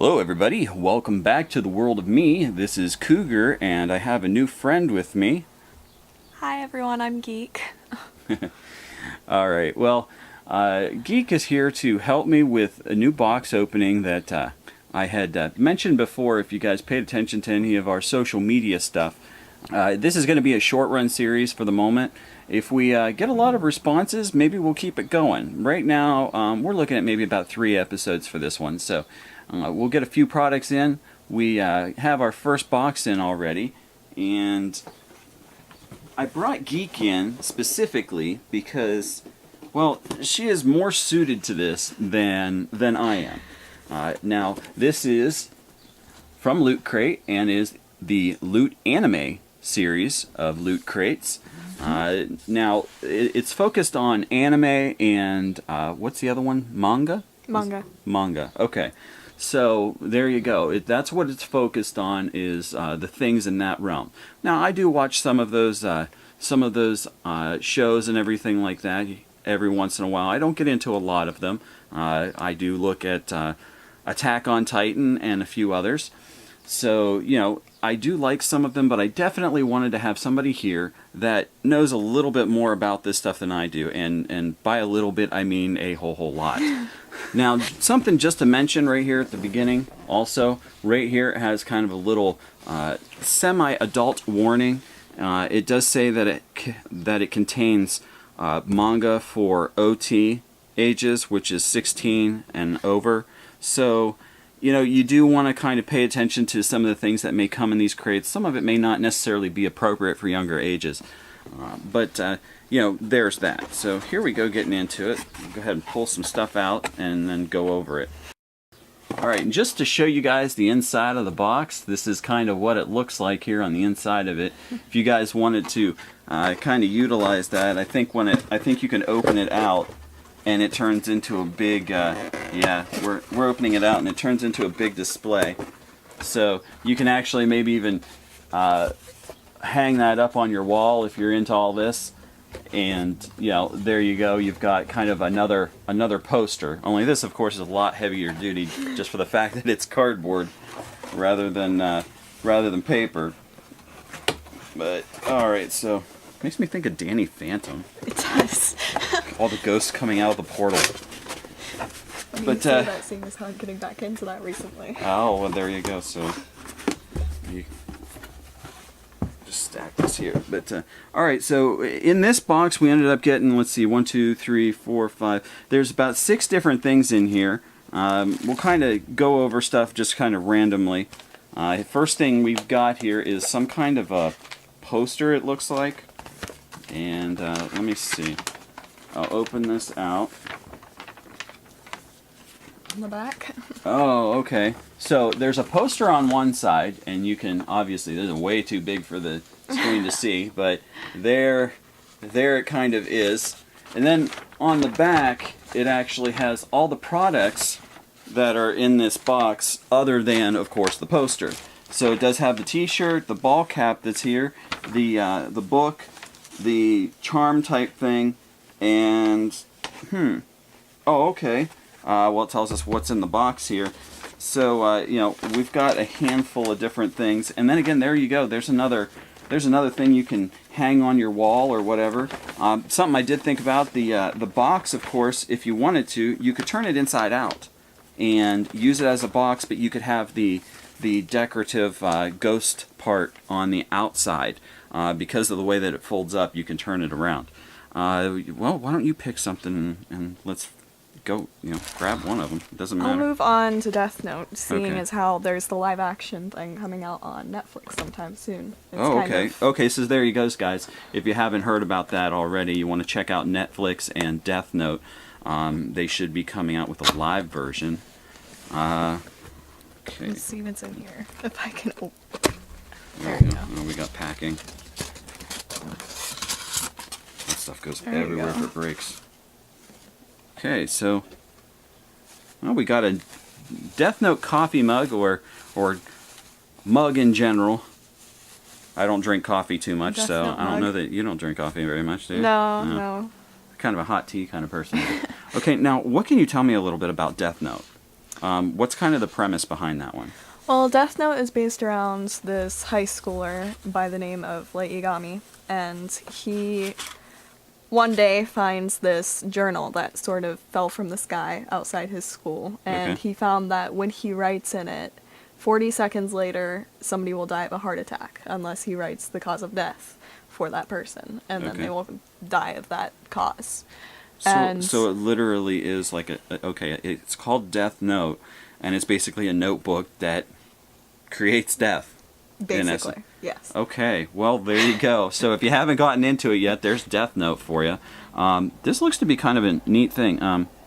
Hello everybody, welcome back to the world of me. This is Cougar and I have a new friend with me. Hi everyone, I'm Geek. Alright, well, Geek is here to help me with a new box opening that I had mentioned before if you guys paid attention to any of our social media stuff. This is going to be a short run series for the moment. If we get a lot of responses, maybe we'll keep it going. Right now, we're looking at maybe about 3 episodes for this one, so we'll get a few products in. We have our first box in already, and I brought Geek in specifically because, well, she is more suited to this than I am. Now, this is from Loot Crate and is the Loot Anime series of Loot Crates. Now, it's focused on anime and, what's the other one? Manga? Manga, okay. So, there you go. That's what it's focused on, is the things in that realm. Now, I do watch some of those shows and everything like that every once in a while. I don't get into a lot of them. I do look at Attack on Titan and a few others. So, you know, I do like some of them, but I definitely wanted to have somebody here that knows a little bit more about this stuff than I do. And by a little bit, I mean a whole lot. Now, something just to mention right here at the beginning, also, right here it has kind of a little semi-adult warning. It does say that it contains manga for OT ages, which is 16 and over. So, you know, you do want to kind of pay attention to some of the things that may come in these crates. Some of it may not necessarily be appropriate for younger ages. But you know, there's that. So here we go, getting into it. Go ahead and pull some stuff out and then go over it. Alright, and just to show you guys the inside of the box, this is kind of what it looks like here on the inside of it. If you guys wanted to kind of utilize that, I think you can open it out and it turns into a big, yeah, we're opening it out and it turns into a big display. So you can actually maybe even hang that up on your wall if you're into all this. And, you know, there you go, you've got kind of another poster. Only this, of course, is a lot heavier duty just for the fact that it's cardboard rather than paper. But, alright, so, makes me think of Danny Phantom. It does. All the ghosts coming out of the portal. But that seeing as how I'm getting back into that recently. Oh, well, there you go. So you just stack this here. But all right. So in this box, we ended up getting, let's see, 1, 2, 3, 4, 5. There's about 6 different things in here. We'll kind of go over stuff just kind of randomly. First thing we've got here is some kind of a poster. It looks like, and let me see. I'll open this out. On the back. Oh, okay. So there's a poster on one side, and you can obviously, this is way too big for the screen to see, but there it kind of is. And then on the back, it actually has all the products that are in this box, other than, of course, the poster. So it does have the T-shirt, the ball cap that's here, the book, the charm type thing. And, oh, okay. Well, it tells us what's in the box here. So, you know, we've got a handful of different things. And then again, there you go. There's another thing you can hang on your wall or whatever. Something I did think about, the box, of course, if you wanted to, you could turn it inside out and use it as a box, but you could have the decorative ghost part on the outside. Because of the way that it folds up, you can turn it around. Well, why don't you pick something and let's go, you know, grab one of them. It doesn't matter. I'll move on to Death Note, seeing Okay. as how there's the live action thing coming out on Netflix sometime soon. It's Oh, kind okay. of- Okay, so there you go, guys. If you haven't heard about that already, you want to check out Netflix and Death Note. They should be coming out with a live version. Okay. Let's see what's in here. If I can open. There you go. Oh, we got packing. That stuff goes There you everywhere go. if it breaks. Okay, so well, we got a Death Note coffee mug or mug in general. I don't drink coffee too much, Death so Note I don't mug. know that you don't drink coffee very much, do you? No. Kind of a hot tea kind of person. Okay, now what can you tell me a little bit about Death Note? What's kind of the premise behind that one? Well, Death Note is based around this high schooler by the name of Light Yagami, and he one day finds this journal that sort of fell from the sky outside his school, and Okay. he found that when he writes in it, 40 seconds later, somebody will die of a heart attack unless he writes the cause of death for that person, and then Okay. they will die of that cause. So it literally is like okay, it's called Death Note, and it's basically a notebook that creates death. in essence. Basically, yes. Okay, well, there you go. So if you haven't gotten into it yet, there's Death Note for you. This looks to be kind of a neat thing.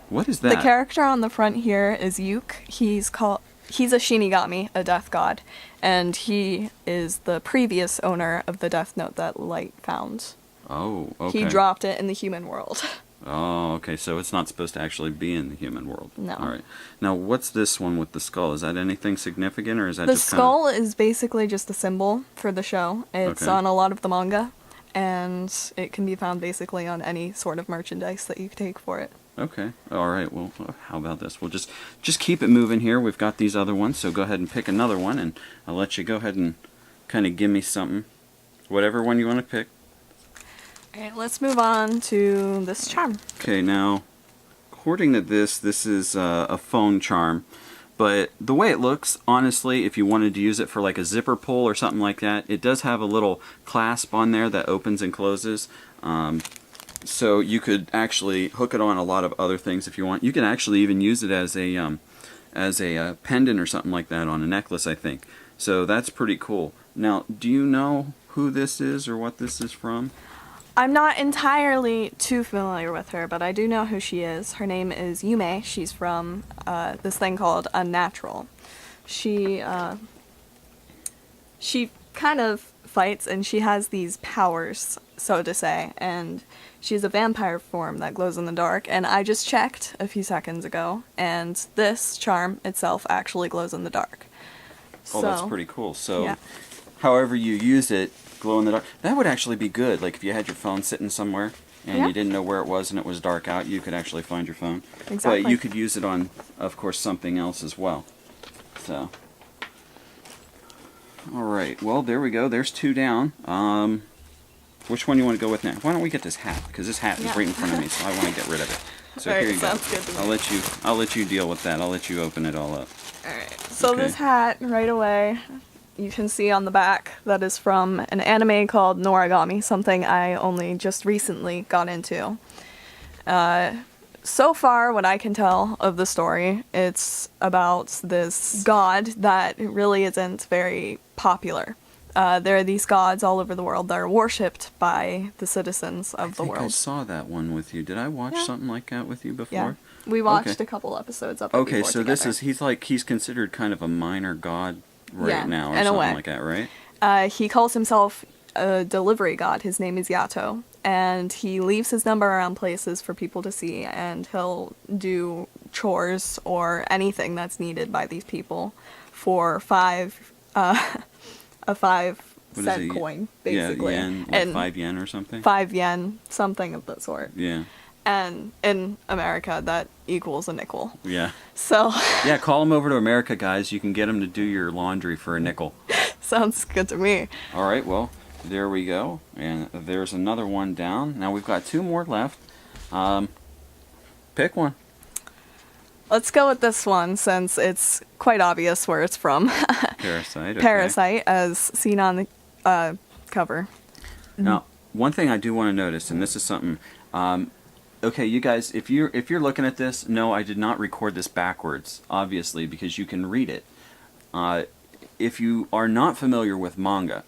What is that? The character on the front here is Yuke. He's a Shinigami, a death god, and he is the previous owner of the Death Note that Light found. Oh, okay. He dropped it in the human world. Oh, okay. So it's not supposed to actually be in the human world. No. All right. Now, what's this one with the skull? Is that anything significant, or is that The just skull is basically just a symbol for the show. It's Okay. on a lot of the manga, and it can be found basically on any sort of merchandise that you take for it. Okay. All right. Well, how about this? We'll just keep it moving here. We've got these other ones, so go ahead and pick another one, and I'll let you go ahead and kind of give me something, whatever one you want to pick. Alright, let's move on to this charm. Okay. Now, according to this is a phone charm, but the way it looks, honestly, if you wanted to use it for like a zipper pull or something like that, it does have a little clasp on there that opens and closes. So you could actually hook it on a lot of other things if you want. You can actually even use it as a pendant or something like that on a necklace, I think. So that's pretty cool. Now, do you know who this is or what this is from? I'm not entirely too familiar with her, but I do know who she is. Her name is Yume. She's from this thing called Unnatural. She kind of fights, and she has these powers, so to say, and she's a vampire form that glows in the dark, and I just checked a few seconds ago, and this charm itself actually glows in the dark. Oh, that's pretty cool. So, yeah. however you use it, glow in the dark. That would actually be good. Like if you had your phone sitting somewhere and Yeah. you didn't know where it was and it was dark out, you could actually find your phone. Exactly. But you could use it on, of course, something else as well. So, all right. Well, there we go. There's two down. Which one you want to go with now? Why don't we get this hat? Because this hat is Yeah. right in front of me, so I want to get rid of it. So Alright, here you go. sounds good to me. I'll let you deal with that. I'll let you open it all up. Alright, so Okay. this hat, right away, you can see on the back that is from an anime called Noragami, something I only just recently got into. So far, what I can tell of the story, it's about this god that really isn't very popular. There are these gods all over the world that are worshipped by the citizens of the I think I world. saw that one with you. Did I watch Yeah. something like that with you before? Yeah, we watched Okay. a couple episodes of it Okay, before so this together. is he's considered kind of a minor god right Yeah, now or in a something way. like that, right? He calls himself a delivery god. His name is Yato. And he leaves his number around places for people to see, and he'll do chores or anything that's needed by these people for a 5-cent it? coin, basically. Yeah, yen, like and 5 yen or something? 5 yen, something of that sort. Yeah. And in America, that equals a nickel. Yeah. So, Yeah, call him over to America, guys. You can get him to do your laundry for a nickel. sounds good to me. All right, well, there we go. And there's another one down. Now we've got two more left. Pick one. Let's go with this one, since it's quite obvious where it's from. Parasite. Okay. Parasite, as seen on the cover. Now, one thing I do want to notice, and this is something. Okay, you guys, if you're looking at this, no, I did not record this backwards, obviously, because you can read it. If you are not familiar with manga,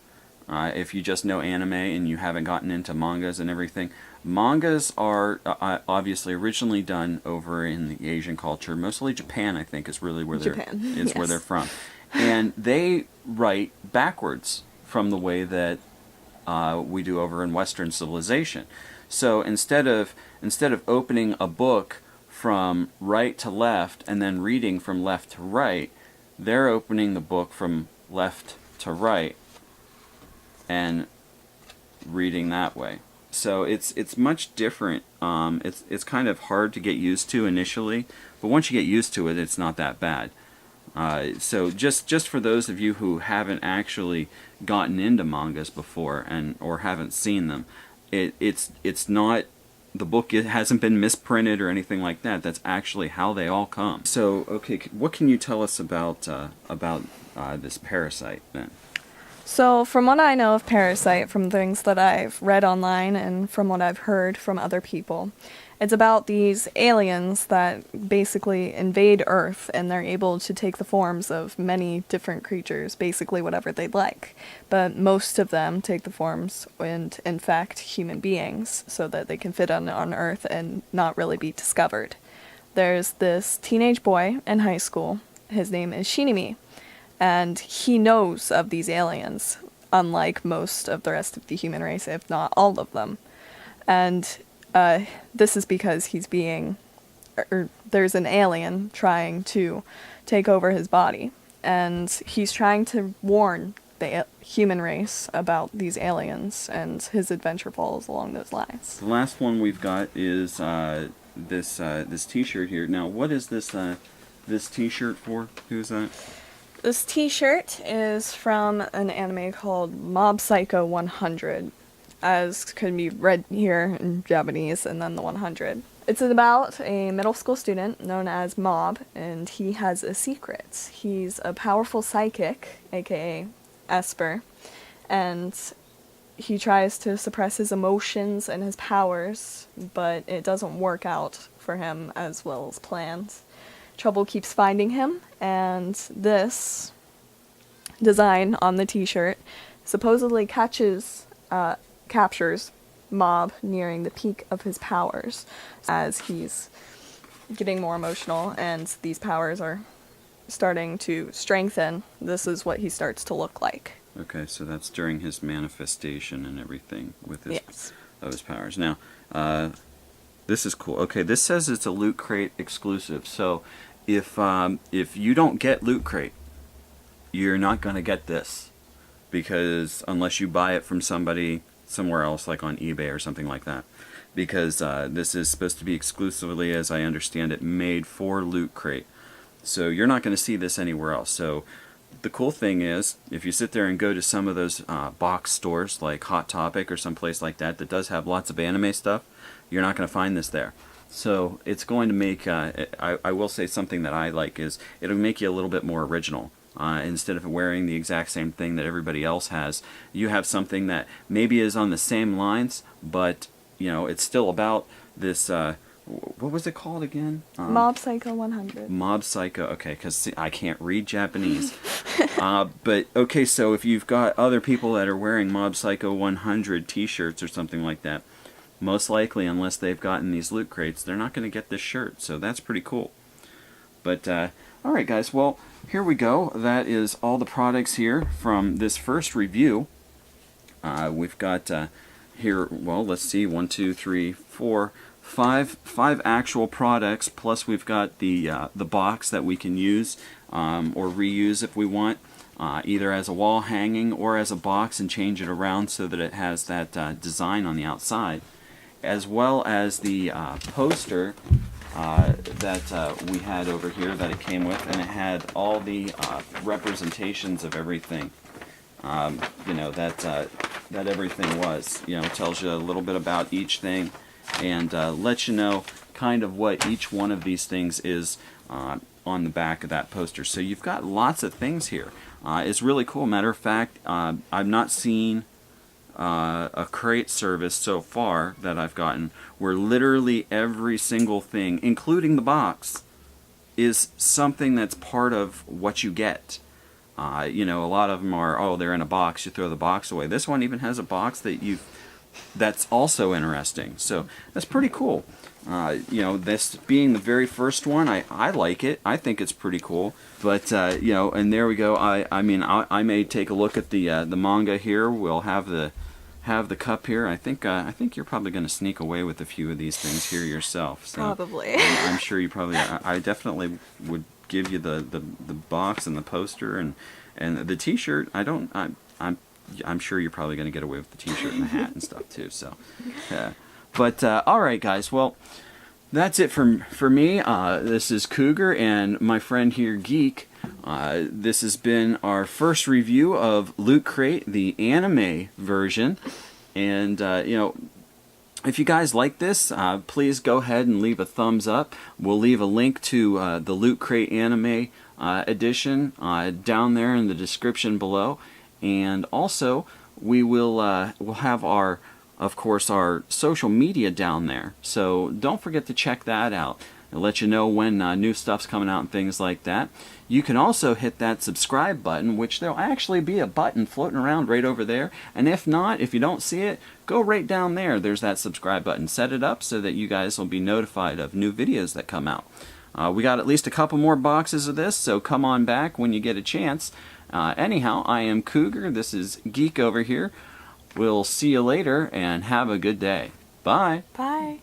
if you just know anime and you haven't gotten into mangas and everything, mangas are obviously originally done over in the Asian culture, mostly Japan, I think, is really where Japan, where yes. they're from, and they write backwards from the way that we do over in Western civilization. So instead of opening a book from right to left and then reading from left to right, they're opening the book from left to right and reading that way. So it's much different. It's kind of hard to get used to initially, but once you get used to it, it's not that bad. So just for those of you who haven't actually gotten into mangas before and or haven't seen them, it's not, the book, it hasn't been misprinted or anything like that. That's actually how they all come. So okay, what can you tell us about this Parasite then? So, from what I know of Parasite, from things that I've read online and from what I've heard from other people, it's about these aliens that basically invade Earth and they're able to take the forms of many different creatures, basically whatever they'd like. But most of them take the forms and infect human beings so that they can fit on Earth and not really be discovered. There's this teenage boy in high school. His name is Shinimi. And he knows of these aliens, unlike most of the rest of the human race, if not all of them. And this is because there's an alien trying to take over his body. And he's trying to warn the human race about these aliens, and his adventure falls along those lines. The last one we've got is this T-shirt here. Now, what is this T-shirt for? Who's that? This t-shirt is from an anime called Mob Psycho 100, as can be read here in Japanese, and then the 100. It's about a middle school student known as Mob, and he has a secret. He's a powerful psychic, aka Esper, and he tries to suppress his emotions and his powers, but it doesn't work out for him as well as planned. Trouble keeps finding him, and this design on the t-shirt supposedly captures Mob nearing the peak of his powers as he's getting more emotional and these powers are starting to strengthen. This is what he starts to look like. Okay, so that's during his manifestation and everything with his Yes. of his powers. Now, this is cool. Okay, this says it's a Loot Crate exclusive. So if you don't get Loot Crate, you're not going to get this, because unless you buy it from somebody somewhere else, like on eBay or something like that, because this is supposed to be exclusively, as I understand it, made for Loot Crate. So you're not going to see this anywhere else. So the cool thing is, if you sit there and go to some of those box stores like Hot Topic or someplace like that that does have lots of anime stuff, you're not going to find this there. So it's going to make, I will say something that I like is, it'll make you a little bit more original. Instead of wearing the exact same thing that everybody else has, you have something that maybe is on the same lines, but you know, it's still about this, what was it called again? Mob Psycho 100. Mob Psycho, okay, because I can't read Japanese. But, okay, so if you've got other people that are wearing Mob Psycho 100 t-shirts or something like that, most likely, unless they've gotten these Loot Crates, they're not going to get this shirt, so that's pretty cool. But, alright guys, well, here we go. That is all the products here from this first review. We've got here, well, let's see, 1, 2, 3, 4, 5 actual products, plus we've got the box that we can use or reuse if we want, either as a wall hanging or as a box, and change it around so that it has that design on the outside, as well as the poster that we had over here that it came with, and it had all the representations of everything. You know, that everything was. You know, it tells you a little bit about each thing, and lets you know kind of what each one of these things is on the back of that poster. So you've got lots of things here. It's really cool. Matter of fact, I've not seen a crate service so far that I've gotten where literally every single thing, including the box, is something that's part of what you get. You know, a lot of them are, oh, they're in a box, you throw the box away. This one even has a box that's also interesting. So that's pretty cool. You know, this being the very first one, I like it. I think it's pretty cool. But you know, and there we go. I mean, I may take a look at the manga here. We'll have the cup here. I think you're probably going to sneak away with a few of these things here yourself. So Probably. I'm sure you probably. I definitely would give you the box and the poster and the T-shirt. I'm I'm sure you're probably going to get away with the t-shirt and the hat and stuff too. So, yeah. But all right, guys. Well, that's it for me. This is Cougar and my friend here, Geek. This has been our first review of Loot Crate, the anime version. And, if you guys like this, please go ahead and leave a thumbs up. We'll leave a link to the Loot Crate anime edition down there in the description below. And also, we'll have of course, our social media down there. So don't forget to check that out. It'll let you know when new stuff's coming out and things like that. You can also hit that subscribe button, which there'll actually be a button floating around right over there. And if not, if you don't see it, go right down there. There's that subscribe button. Set it up so that you guys will be notified of new videos that come out. We got at least a couple more boxes of this, so come on back when you get a chance. Anyhow, I am Cougar. This is Geek over here. We'll see you later, and have a good day. Bye. Bye.